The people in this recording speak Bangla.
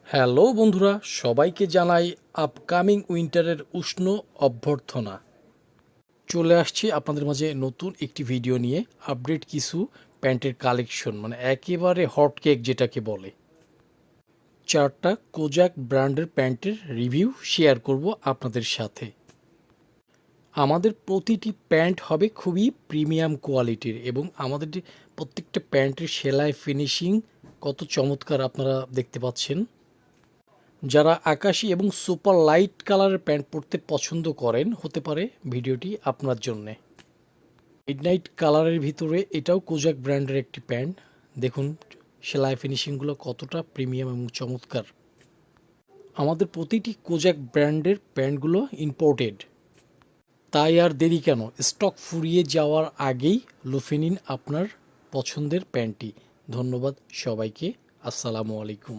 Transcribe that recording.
হ্যালো বন্ধুরা, সবাইকে জানাই আপকামিং উইন্টারের উষ্ণ অভ্যর্থনা। চলে আসছি আপনাদের মাঝে নতুন একটি ভিডিও নিয়ে। আপডেট কিছু প্যান্টের কালেকশন, মানে একেবারে হট কেক যেটাকে বলে। 4টা কোজাক ব্র্যান্ডের প্যান্টের রিভিউ শেয়ার করব আপনাদের সাথে। আমাদের প্রতিটি প্যান্ট হবে খুবই প্রিমিয়াম কোয়ালিটির এবং আমাদের প্রত্যেকটা প্যান্টের সেলাই ফিনিশিং কত চমৎকার আপনারা দেখতে পাচ্ছেন। যারা আকাশি এবং সুপার লাইট কালারের প্যান্ট পরতে পছন্দ করেন, হতে পারে ভিডিওটি আপনার জন্যে। মিডনাইট কালারের ভিতরে এটাও কোজাক ব্র্যান্ডের একটি প্যান্ট। দেখুন সেলাই ফিনিশিংগুলো কতটা প্রিমিয়াম এবং চমৎকার। আমাদের প্রতিটি কোজাক ব্র্যান্ডের প্যান্টগুলো ইম্পোর্টেড, তাই আর দেরি কেন, স্টক ফুরিয়ে যাওয়ার আগেই লুফে নিন আপনার পছন্দের প্যান্টটি। ধন্যবাদ সবাইকে। আসসালামু আলাইকুম।